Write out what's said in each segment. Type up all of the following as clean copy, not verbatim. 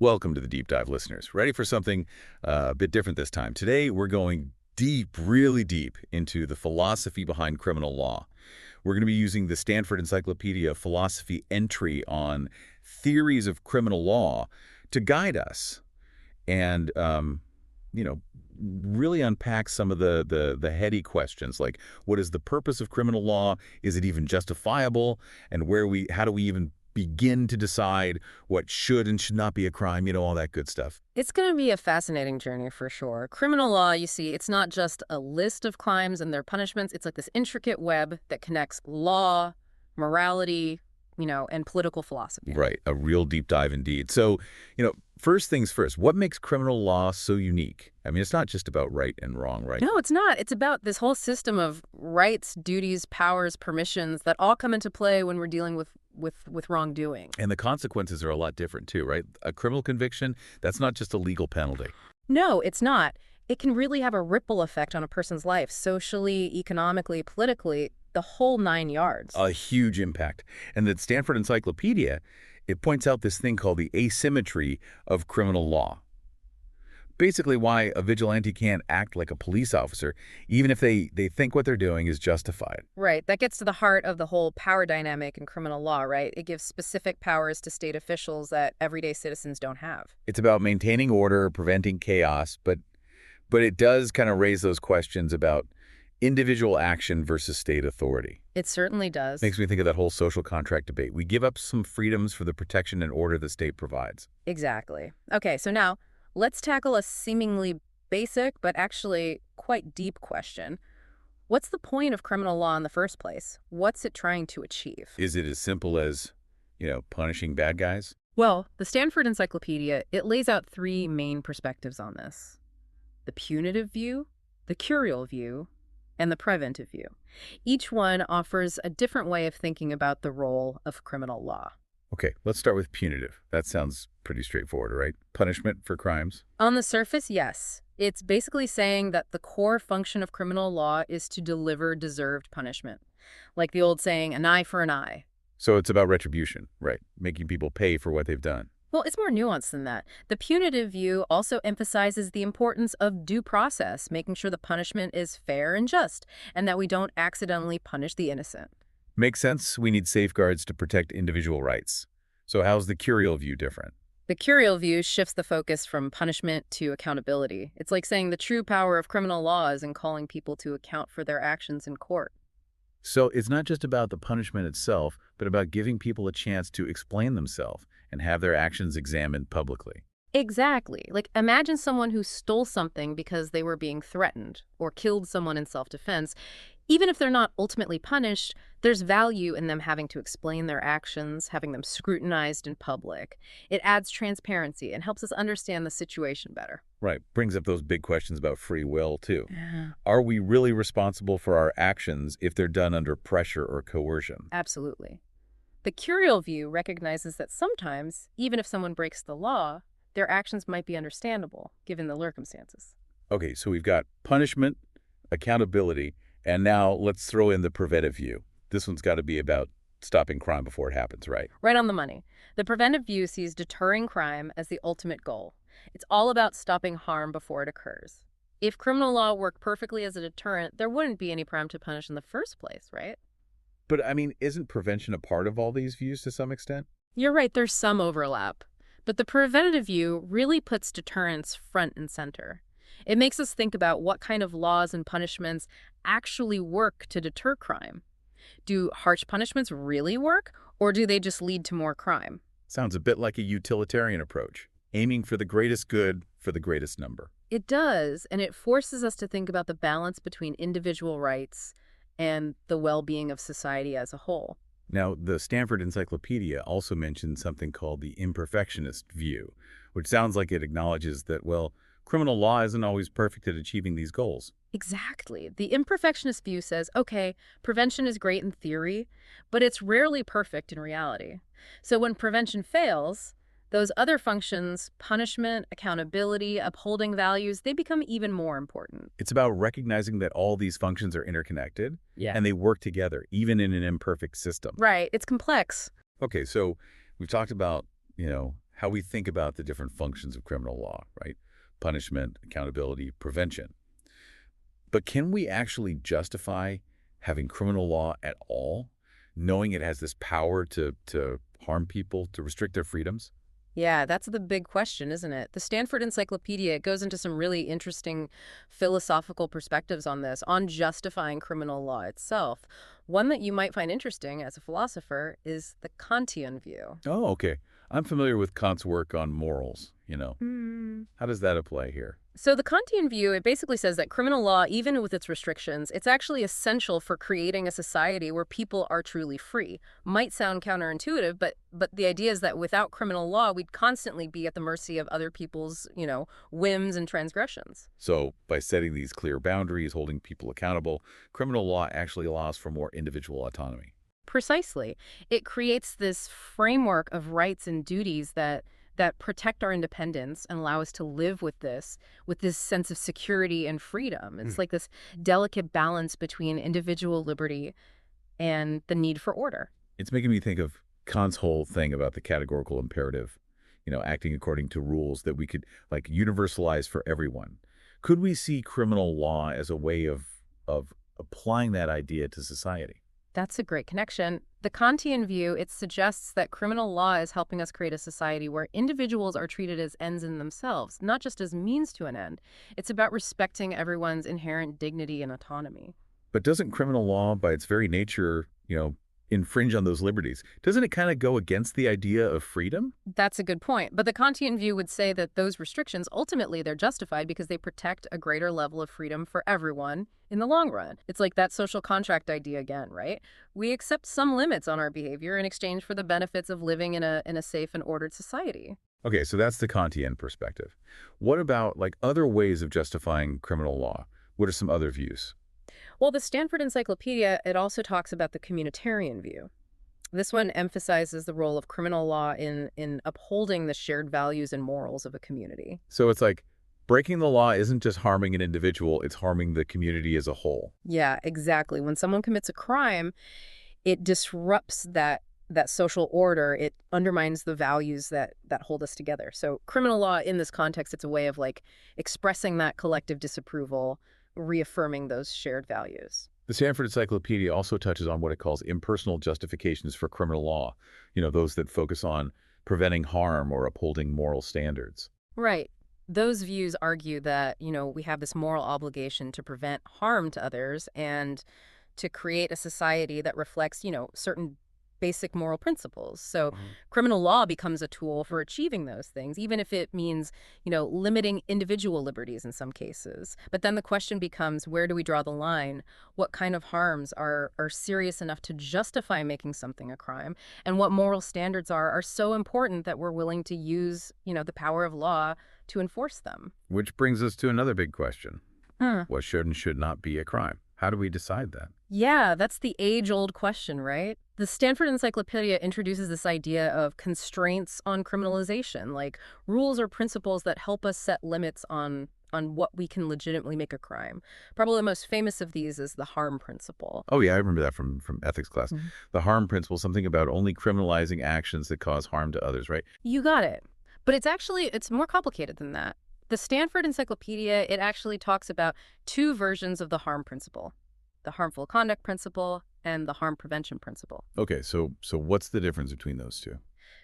Welcome to the Deep Dive, listeners. Ready for something a bit different this time? Today, we're going deep, really deep, into the philosophy behind criminal law. We're going to be using the Stanford Encyclopedia Philosophy entry on theories of criminal law to guide us and, you know, really unpack some of the heady questions, like what is the purpose of criminal law? Is it even justifiable? And how do we even begin to decide what should and should not be a crime, all that good stuff. It's going to be a fascinating journey for sure. Criminal law, you see, it's not just a list of crimes and their punishments. It's like this intricate web that connects law, morality, and political philosophy. Right, a real deep dive indeed. So, first things first, what makes criminal law so unique? I mean, it's not just about right and wrong, right? No, it's not. It's about this whole system of rights, duties, powers, permissions that all come into play when we're dealing with wrongdoing. And the consequences are a lot different too, right? A criminal conviction, that's not just a legal penalty. No, it's not. It can really have a ripple effect on a person's life, socially, economically, politically, the whole 9 yards. A huge impact. And the Stanford Encyclopedia, it points out this thing called the asymmetry of criminal law. Basically why a vigilante can't act like a police officer, even if they think what they're doing is justified. Right. That gets to the heart of the whole power dynamic in criminal law, right? It gives specific powers to state officials that everyday citizens don't have. It's about maintaining order, preventing chaos, but it does kind of raise those questions about individual action versus state authority. It certainly does. Makes me think of that whole social contract debate. We give up some freedoms for the protection and order the state provides. Exactly. Okay, so now let's tackle a seemingly basic but actually quite deep question. What's the point of criminal law in the first place? What's it trying to achieve? Is it as simple as, punishing bad guys? Well, the Stanford Encyclopedia, it lays out three main perspectives on this: the punitive view, the curial view, and the preventive view. Each one offers a different way of thinking about the role of criminal law. Okay, let's start with punitive. That sounds pretty straightforward, right? Punishment for crimes. On the surface, yes. It's basically saying that the core function of criminal law is to deliver deserved punishment. Like the old saying, an eye for an eye. So it's about retribution, right? Making people pay for what they've done. Well, it's more nuanced than that. The punitive view also emphasizes the importance of due process, making sure the punishment is fair and just, and that we don't accidentally punish the innocent. Makes sense. We need safeguards to protect individual rights. So how's the curial view different? The curial view shifts the focus from punishment to accountability. It's like saying the true power of criminal law is in calling people to account for their actions in court. So it's not just about the punishment itself, but about giving people a chance to explain themselves and have their actions examined publicly. Exactly. Like, imagine someone who stole something because they were being threatened or killed someone in self-defense. Even if they're not ultimately punished, there's value in them having to explain their actions, having them scrutinized in public. It adds transparency and helps us understand the situation better. Right. Brings up those big questions about free will, too. Yeah. Are we really responsible for our actions if they're done under pressure or coercion? Absolutely. The curial view recognizes that sometimes, even if someone breaks the law, their actions might be understandable, given the circumstances. Okay, so we've got punishment, accountability, and now let's throw in the preventive view. This one's got to be about stopping crime before it happens, right? Right on the money. The preventive view sees deterring crime as the ultimate goal. It's all about stopping harm before it occurs. If criminal law worked perfectly as a deterrent, there wouldn't be any crime to punish in the first place, right? But, I mean, isn't prevention a part of all these views to some extent? You're right, there's some overlap. But the preventative view really puts deterrence front and center. It makes us think about what kind of laws and punishments actually work to deter crime. Do harsh punishments really work, or do they just lead to more crime? Sounds a bit like a utilitarian approach, aiming for the greatest good for the greatest number. It does, and it forces us to think about the balance between individual rights and the well-being of society as a whole. Now, the Stanford Encyclopedia also mentions something called the imperfectionist view, which sounds like it acknowledges that, well, criminal law isn't always perfect at achieving these goals. Exactly. The imperfectionist view says, okay, prevention is great in theory, but it's rarely perfect in reality. So when prevention fails, those other functions, punishment, accountability, upholding values, they become even more important. It's about recognizing that all these functions are interconnected and they work together, even in an imperfect system. Right. It's complex. Okay, so we've talked about, how we think about the different functions of criminal law, right? Punishment, accountability, prevention. But can we actually justify having criminal law at all, knowing it has this power to harm people, to restrict their freedoms? Yeah, that's the big question, isn't it? The Stanford Encyclopedia goes into some really interesting philosophical perspectives on this, on justifying criminal law itself. One that you might find interesting as a philosopher is the Kantian view. Oh, okay. I'm familiar with Kant's work on morals. Hmm. How does that apply here? So the Kantian view, it basically says that criminal law, even with its restrictions, it's actually essential for creating a society where people are truly free. Might sound counterintuitive, but the idea is that without criminal law, we'd constantly be at the mercy of other people's, whims and transgressions. So, by setting these clear boundaries, holding people accountable, criminal law actually allows for more individual autonomy. Precisely. It creates this framework of rights and duties that protect our independence and allow us to live with this sense of security and freedom. Hmm. It's like this delicate balance between individual liberty and the need for order. It's making me think of Kant's whole thing about the categorical imperative, acting according to rules that we could, like, universalize for everyone. Could we see criminal law as a way of applying that idea to society? That's a great connection. The Kantian view, it suggests that criminal law is helping us create a society where individuals are treated as ends in themselves, not just as means to an end. It's about respecting everyone's inherent dignity and autonomy. But doesn't criminal law, by its very nature, infringe on those liberties? Doesn't it kind of go against the idea of freedom? That's a good point. But the Kantian view would say that those restrictions, ultimately, they're justified because they protect a greater level of freedom for everyone in the long run. It's like that social contract idea again, right? We accept some limits on our behavior in exchange for the benefits of living in a safe and ordered society. Okay, so that's the Kantian perspective. What about, like, other ways of justifying criminal law? What are some other views? Well, the Stanford Encyclopedia, it also talks about the communitarian view. This one emphasizes the role of criminal law in upholding the shared values and morals of a community. So it's like breaking the law isn't just harming an individual, it's harming the community as a whole. Yeah, exactly. When someone commits a crime, it disrupts that social order. It undermines the values that hold us together. So criminal law in this context, it's a way of like expressing that collective disapproval, reaffirming those shared values. The Stanford Encyclopedia also touches on what it calls impersonal justifications for criminal law, those that focus on preventing harm or upholding moral standards. Right. Those views argue that, we have this moral obligation to prevent harm to others and to create a society that reflects, certain basic moral principles. So Mhm. criminal law becomes a tool for achieving those things, even if it means, limiting individual liberties in some cases. But then the question becomes, where do we draw the line? What kind of harms are serious enough to justify making something a crime? And what moral standards are so important that we're willing to use, the power of law to enforce them? Which brings us to another big question. Huh. What should and should not be a crime? How do we decide that? Yeah, that's the age-old question, right? The Stanford Encyclopedia introduces this idea of constraints on criminalization, like rules or principles that help us set limits on what we can legitimately make a crime. Probably the most famous of these is the harm principle. Oh, yeah, I remember that from ethics class. Mhm. The harm principle, something about only criminalizing actions that cause harm to others, right? You got it. But it's more complicated than that. The Stanford Encyclopedia, it actually talks about two versions of the harm principle: the harmful conduct principle and the harm prevention principle. Okay, so what's the difference between those two?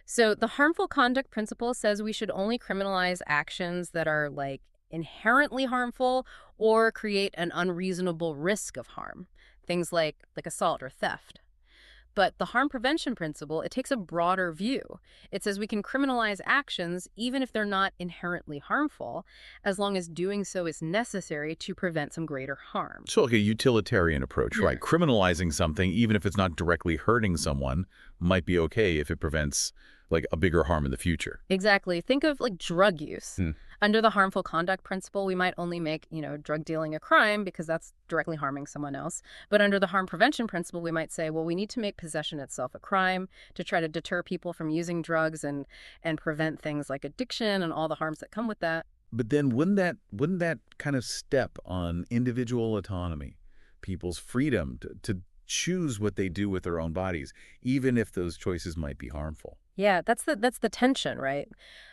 So the harmful conduct principle says we should only criminalize actions that are like inherently harmful or create an unreasonable risk of harm. Things like assault or theft. But the harm prevention principle, it takes a broader view. It says we can criminalize actions even if they're not inherently harmful, as long as doing so is necessary to prevent some greater harm. So, like a utilitarian approach, Yeah. right? Criminalizing something, even if it's not directly hurting someone, might be okay if it prevents, like, a bigger harm in the future. Exactly. Think of like drug use. Hmm. Under the harmful conduct principle, we might only make, drug dealing a crime because that's directly harming someone else. But under the harm prevention principle, we might say, well, we need to make possession itself a crime to try to deter people from using drugs and prevent things like addiction and all the harms that come with that. But then wouldn't that kind of step on individual autonomy, people's freedom to choose what they do with their own bodies, even if those choices might be harmful? Yeah, that's the tension, right?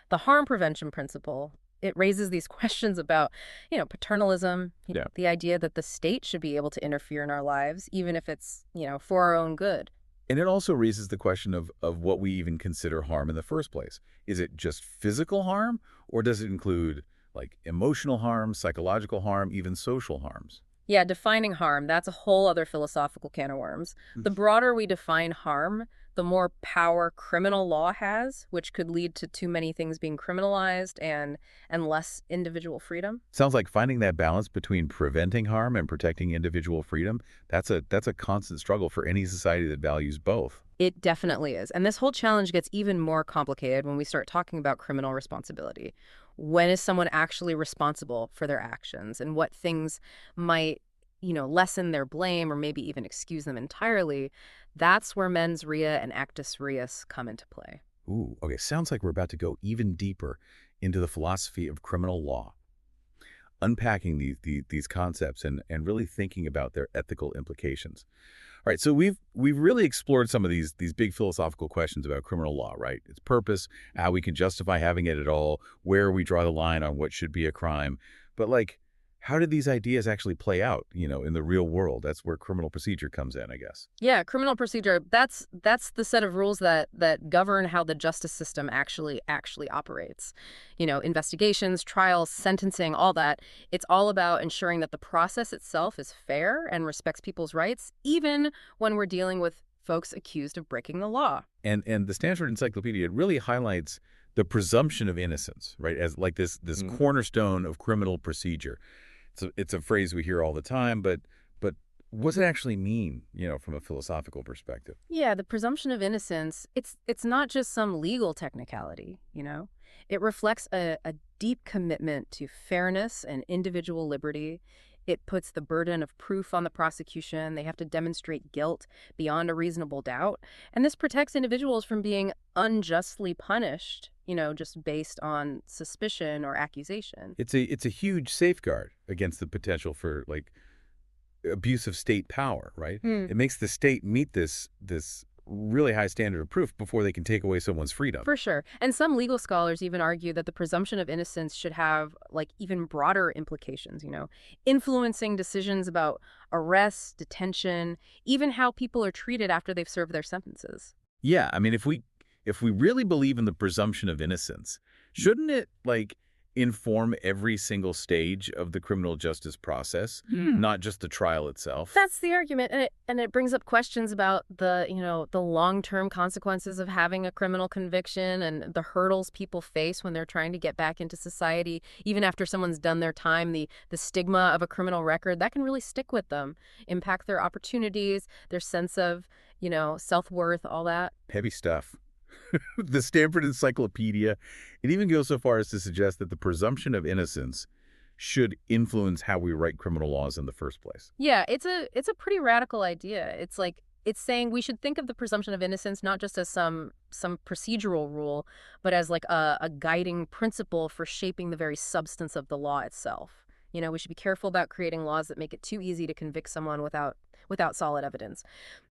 The harm prevention principle, it raises these questions about, paternalism, Yeah. the idea that the state should be able to interfere in our lives, even if it's, for our own good. And it also raises the question of what we even consider harm in the first place. Is it just physical harm, or does it include like emotional harm, psychological harm, even social harms? Yeah, defining harm, that's a whole other philosophical can of worms. The broader we define harm, the more power criminal law has, which could lead to too many things being criminalized and less individual freedom. Sounds like finding that balance between preventing harm and protecting individual freedom, that's a constant struggle for any society that values both. It definitely is. And this whole challenge gets even more complicated when we start talking about criminal responsibility. When is someone actually responsible for their actions and what things might, lessen their blame or maybe even excuse them entirely? That's where mens rea and actus reus come into play. Ooh, okay, sounds like we're about to go even deeper into the philosophy of criminal law, unpacking these concepts and really thinking about their ethical implications. All right, so we've really explored some of these big philosophical questions about criminal law, right? Its purpose, how we can justify having it at all, where we draw the line on what should be a crime. But like, how did these ideas actually play out, in the real world? That's where criminal procedure comes in, I guess. Yeah, criminal procedure, that's the set of rules that govern how the justice system actually operates. Investigations, trials, sentencing, all that. It's all about ensuring that the process itself is fair and respects people's rights, even when we're dealing with folks accused of breaking the law. And the Stanford Encyclopedia, it really highlights the presumption of innocence, right, as like this cornerstone of criminal procedure. It's a phrase we hear all the time, but what does it actually mean, from a philosophical perspective? Yeah, the presumption of innocence, it's not just some legal technicality. It reflects a deep commitment to fairness and individual liberty. It puts the burden of proof on the prosecution. They have to demonstrate guilt beyond a reasonable doubt. And this protects individuals from being unjustly punished, just based on suspicion or accusation. It's a huge safeguard against the potential for like abuse of state power, right? Hmm. It makes the state meet this really high standard of proof before they can take away someone's freedom. For sure. And some legal scholars even argue that the presumption of innocence should have like even broader implications, influencing decisions about arrests, detention, even how people are treated after they've served their sentences. Yeah, I mean, if we really believe in the presumption of innocence, shouldn't it like inform every single stage of the criminal justice process, not just the trial itself? That's the argument, and it brings up questions about the long-term consequences of having a criminal conviction and the hurdles people face when they're trying to get back into society, even after someone's done their time. The stigma of a criminal record that can really stick with them, impact their opportunities, their sense of self-worth, all that. Heavy stuff. The Stanford Encyclopedia, it even goes so far as to suggest that the presumption of innocence should influence how we write criminal laws in the first place. Yeah, it's a pretty radical idea. It's like it's saying we should think of the presumption of innocence not just as some procedural rule, but as like a guiding principle for shaping the very substance of the law itself. We should be careful about creating laws that make it too easy to convict someone without solid evidence.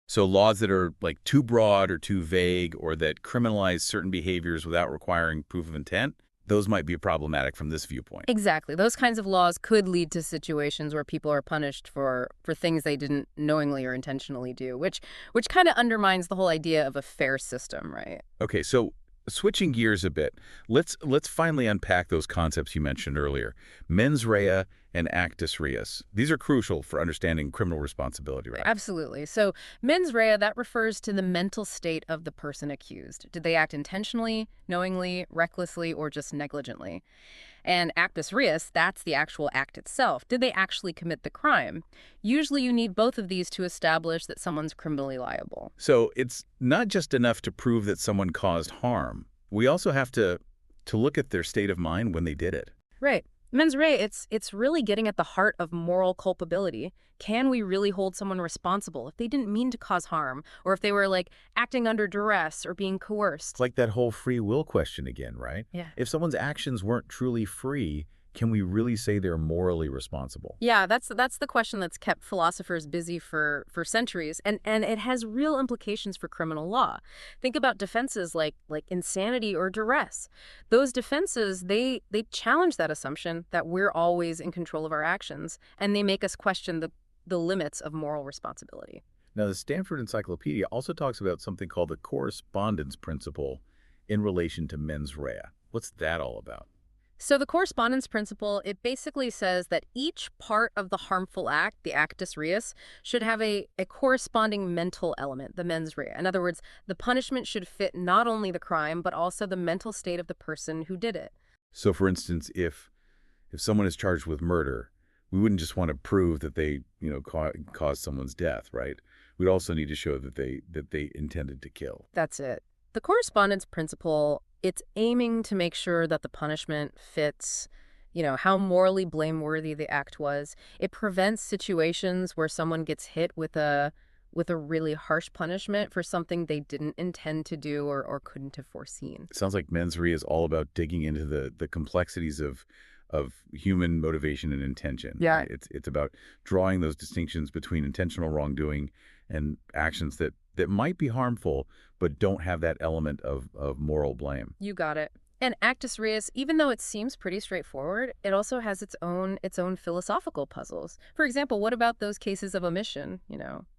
So laws that are like too broad or too vague or that criminalize certain behaviors without requiring proof of intent, those might be problematic from this viewpoint. Exactly. Those kinds of laws could lead to situations where people are punished for things they didn't knowingly or intentionally do, which kind of undermines the whole idea of a fair system, right? Okay, so switching gears a bit, let's finally unpack those concepts you mentioned earlier. Mens rea and actus reus. These are crucial for understanding criminal responsibility, right? Absolutely. So mens rea, that refers to the mental state of the person accused. Did they act intentionally, knowingly, recklessly, or just negligently? And actus reus, that's the actual act itself. Did they actually commit the crime? Usually you need both of these to establish that someone's criminally liable. So it's not just enough to prove that someone caused harm. We also have to look at their state of mind when they did it. Right. Mens rea, it's really getting at the heart of moral culpability. Can we really hold someone responsible if they didn't mean to cause harm, or if they were like acting under duress or being coerced? It's like that whole free will question again, right? Yeah. If someone's actions weren't truly free, can we really say they're morally responsible? Yeah, that's the question that's kept philosophers busy for centuries, and it has real implications for criminal law. Think about defenses like insanity or duress. Those defenses, they challenge that assumption that we're always in control of our actions, and they make us question the limits of moral responsibility. Now, the Stanford Encyclopedia also talks about something called the correspondence principle in relation to mens rea. What's that all about? So the correspondence principle, it basically says that each part of the harmful act, the actus reus, should have a corresponding mental element, the mens rea. In other words, the punishment should fit not only the crime, but also the mental state of the person who did it. So, for instance, if someone is charged with murder, we wouldn't just want to prove that they, caused someone's death, right? We'd also need to show that they intended to kill. That's it. The correspondence principle, it's aiming to make sure that the punishment fits, how morally blameworthy the act was. It prevents situations where someone gets hit with a really harsh punishment for something they didn't intend to do or couldn't have foreseen. It sounds like mens rea is all about digging into the complexities of human motivation and intention. Yeah. Right? It's about drawing those distinctions between intentional wrongdoing and actions that might be harmful but don't have that element of moral blame. You got it. And actus reus, even though it seems pretty straightforward, it also has its own philosophical puzzles. For example, what about those cases of omission,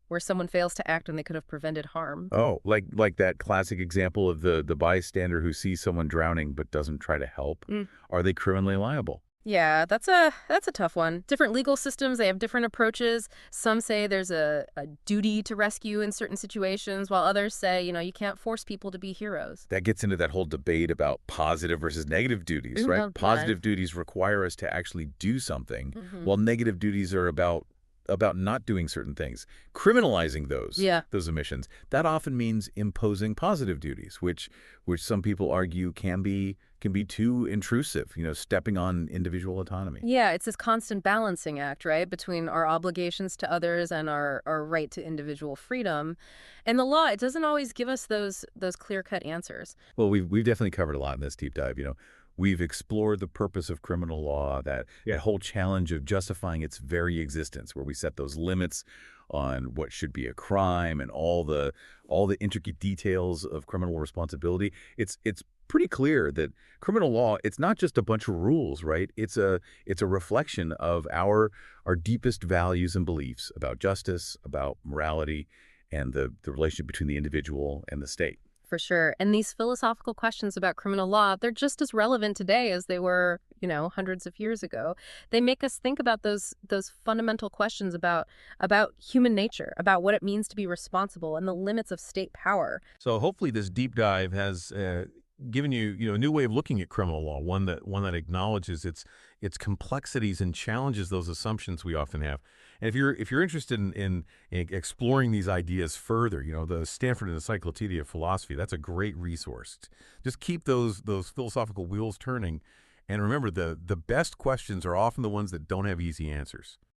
where someone fails to act when they could have prevented harm? Oh, like that classic example of the bystander who sees someone drowning but doesn't try to help. Are they criminally liable? Yeah, that's a tough one. Different legal systems, they have different approaches. Some say there's a duty to rescue in certain situations, while others say, you can't force people to be heroes. That gets into that whole debate about positive versus negative duties, Ooh, right? oh, my. Positive duties require us to actually do something, Hmm. while negative duties are about not doing certain things. Criminalizing Yeah, those omissions, that often means imposing positive duties, which some people argue can be too intrusive, stepping on individual autonomy. yeah, it's this constant balancing act, right, between our obligations to others and our right to individual freedom. And the law, it doesn't always give us those clear-cut answers. Well, we've definitely covered a lot in this deep dive. We've explored the purpose of criminal law, that whole challenge of justifying its very existence, where we set those limits on what should be a crime and all the intricate details of criminal responsibility. It's pretty clear that criminal law, it's not just a bunch of rules, right? It's a reflection of our deepest values and beliefs about justice, about morality, and the relationship between the individual and the state. For sure. And these philosophical questions about criminal law, they're just as relevant today as they were, hundreds of years ago. They make us think about those fundamental questions about human nature, about what it means to be responsible and the limits of state power. So hopefully this deep dive has given you, a new way of looking at criminal law, one that acknowledges its complexities and challenges those assumptions we often have. And if you're interested in exploring these ideas further, the Stanford Encyclopedia of Philosophy, that's a great resource. Just keep those philosophical wheels turning, and remember the best questions are often the ones that don't have easy answers.